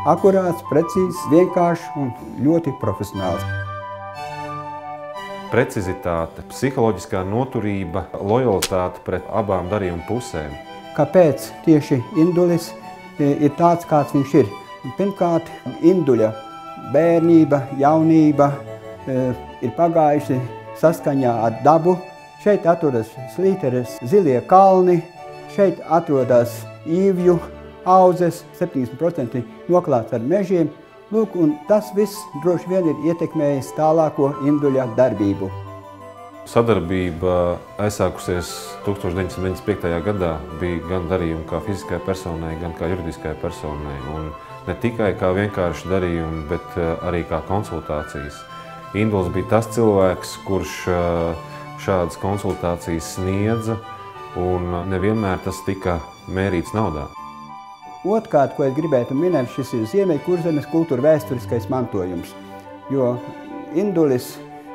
akurāts, precīzs, vienkāršs un ļoti profesionāls. Precizitāte, psiholoģiskā noturība, lojalitāte pret abām darījuma pusēm. Kāpēc tieši Indulis ir tāds, kāds viņš ir? Pirmkārt, Induļa bērnība, jaunība ir pagājusi saskaņā ar dabu. Šeit atrodas Slīteres zilie kalni, šeit atrodas īvju audzes, 70% noklāts ar mežiem. Lūk, un tas viss droši vien ir ietekmējis tālāko Induļa darbību. Sadarbība aizsākusies 1995. gadā bija gan darījumi kā fiziskai personai, gan kā juridiskai personai. Un ne tikai kā vienkārši darījumi, bet arī kā konsultācijas. Induls bija tas cilvēks, kurš šādas konsultācijas sniedza, un nevienmēr tas tika mērīts naudā. Otrkārt, ko es gribētu minēt, šis ir Ziemeļkurzemes kultūra vēsturiskais mantojums, jo Indulis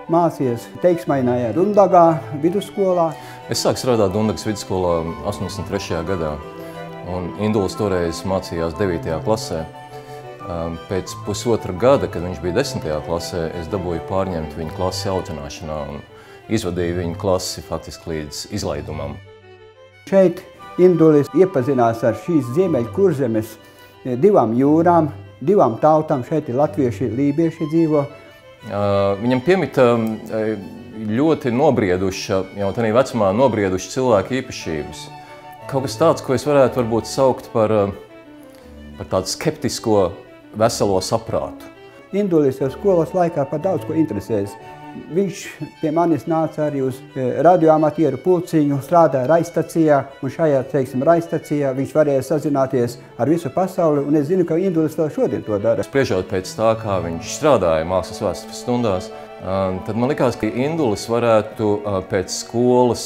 mācījies Teiksmainajā Rundagā vidusskolā. Es sāku strādāt Dundagas vidusskolā 83. gadā, un Indulis toreiz mācījās 9. klasē. Pēc pusotra gada, kad viņš bija 10. klasē, es dabūju pārņemt viņu klasi audzināšanā un izvadīju viņu klasi faktiski līdz izlaidumam. Šeit Indulis iepazinās ar šīs Ziemeļkurzemes divām jūrām, divām tautām. Šeit ir latvieši, lībieši dzīvo. Viņam piemita ļoti nobrieduša, jau tādā vecumā nobrieduša cilvēka īpašības. Kaut kas tāds, ko es varētu varbūt saukt par tādu skeptisko veselo saprātu. Indulis jau skolas laikā par daudz ko interesēs. Viņš pie manis nāca arī uz radioamatieru pulciņu, strādāja raistacijā, un šajā, teiksim, raistacijā viņš varēja sazināties ar visu pasauli, un es zinu, ka Indulis vēl šodien to dara. Spriežot pēc tā, kā viņš strādāja mākslas vēstures stundās, tad man likās, ka Indulis varētu pēc skolas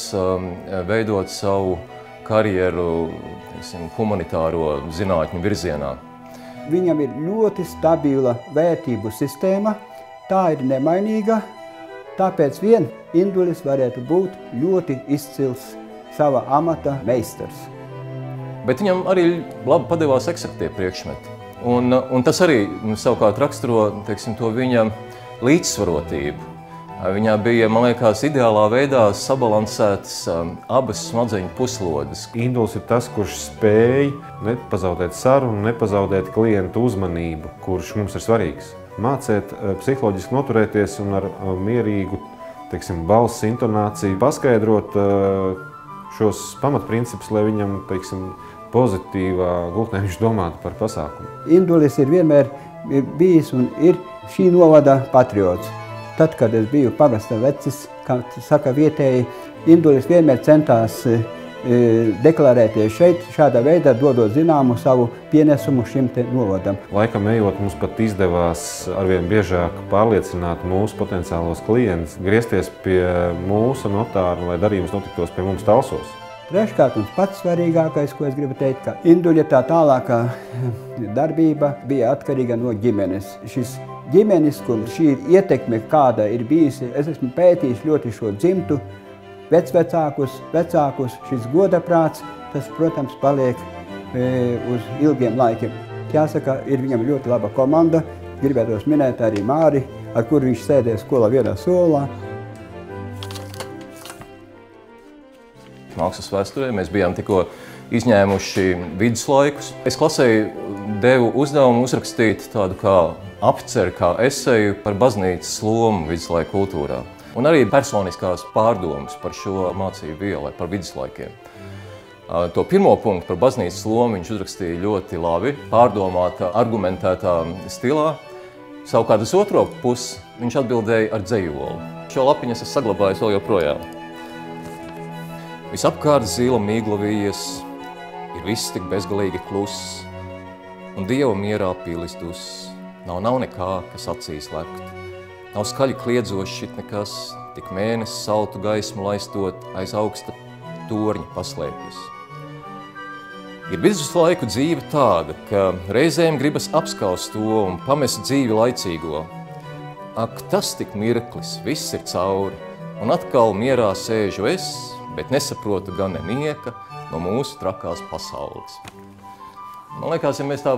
veidot savu karjeru, teiksim, humanitāro zinātņu virzienā. Viņam ir ļoti stabila vērtību sistēma, tā ir nemainīga. Tāpēc vien Indulis varētu būt ļoti izcils sava amata meistars. Bet viņam arī labi padevās eksaktie priekšmeti. Un tas arī savukārt raksturo, teiksim, to viņa līdzsvarotību. Viņā bija, man liekas, ideālā veidā sabalansētas abas smadzeņu puslodes. Indulis ir tas, kurš spēj nepazaudēt sarunu, nepazaudēt klientu uzmanību, kurš mums ir svarīgs. Mācēt psiholoģiski noturēties un ar mierīgu, teiksim, balss intonāciju paskaidrot šos pamatprincipus, lai viņam, teiksim, pozitīvā gultnē viņš domātu par pasākumu. Indulis ir vienmēr bijis un ir šī novada patriots. Tad, kad es biju pagasta vecis, kā saka vietēji, Indulis vienmēr centās deklarēties šeit, šādā veidā dodot zināmu savu pienesumu šim te novadam. Laikam ejot, mums pat izdevās arvien biežāk pārliecināt mūsu potenciālos klientus, griezties pie mūsu notāra, lai darījums notiktos pie mums Talsos. Treškārt un pats svarīgākais, ko es gribu teikt, ka Induļa tā tālākā darbība bija atkarīga no ģimenes. Šis ģimenis, kur šī ietekme, kāda ir bijusi, es esmu pētījis ļoti šo dzimtu, vecākus, šis godaprāts, tas, protams, paliek uz ilgiem laikiem. Jāsaka, ir viņam ļoti laba komanda. Gribētos minēt arī Māri, ar kuru viņš sēdēja skolā vienā solā. Mākslas vēsturē mēs bijām tikko izņēmuši viduslaikus. Es klasē devu uzdevumu uzrakstīt tādu kā apceri, kā eseju par baznīcas lomu viduslaiku kultūrā. Un arī personiskās pārdomas par šo mācību vielu, par viduslaikiem. To pirmo punktu par baznīcas lomu viņš uzrakstīja ļoti labi, pārdomātā, argumentētā stilā. Savukārt uz otro pusi viņš atbildēja ar dzejoli. Šo lapiņu es saglabāju vēl joprojām. Visapkārt zila mīgla vījies, ir viss tik bezgalīgi kluss, un Dieva mierā pīlis duss. Nav nekā, kas acīs lekt. Nav skaļi kliedzoši šit nekas, tik mēnesis saltu gaismu laistot aiz augsta torņa paslēpjas. Ir visu laiku dzīve tāda, ka reizēm gribas apskaust to un pamest dzīvi laicīgo. Ak, tas tik mirklis, viss ir cauri, un atkal mierā sēžu es, bet nesaprotu gan nenieka no mūsu trakās pasaules. Man liekas, ja mēs tā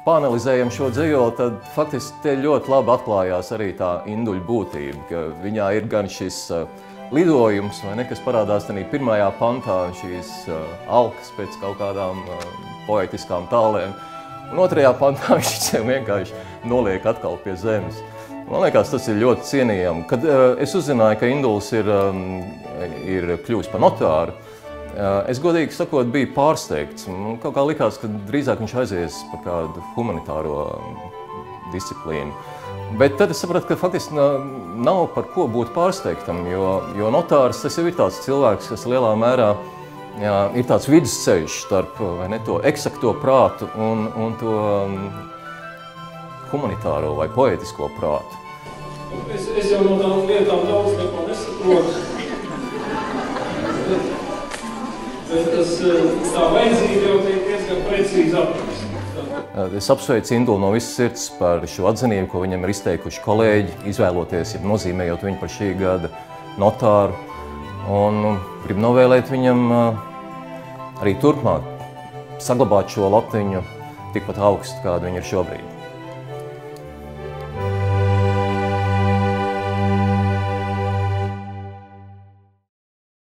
pāanalizējam šo dzejoli, tad faktiski te ļoti labi atklājās arī tā Induļa būtība, ka viņā ir gan šis lidojums, vai ne, kas parādās tādā pirmajā pantā, šīs alkas pēc kaut kādām poetiskām tālēm, un otrajā pantā viņš vienkārši noliek atkal pie zemes. Man liekas, tas ir ļoti cienījami. Kad es uzzināju, ka Induls ir kļuvis par notāru, es godīgi sakot biju pārsteigts. Man kaut kā likās, ka drīzāk viņš aizies par kādu humanitāro disciplīnu. Bet tad es sapratu, ka faktiski nav par ko būt pārsteigtam, jo notārs tas jau ir tāds cilvēks, kas lielā mērā ir tāds vidusceļš starp to eksakto prātu un to humanitāro vai poetisko prātu. Es jau no tām lietām daudz neko nesaprotu. Bet tā vajadzība jau tiek diezgan precīzi apraksta. Es apsveicu Indulu no visas sirds par šo atzinību, ko viņam ir izteikuši kolēģi, izvēloties, ja nozīmējot viņu par šī gada notāru. Un gribu novēlēt viņam arī turpmāk saglabāt šo latiņu tikpat augstu, kāda viņa ir šobrīd.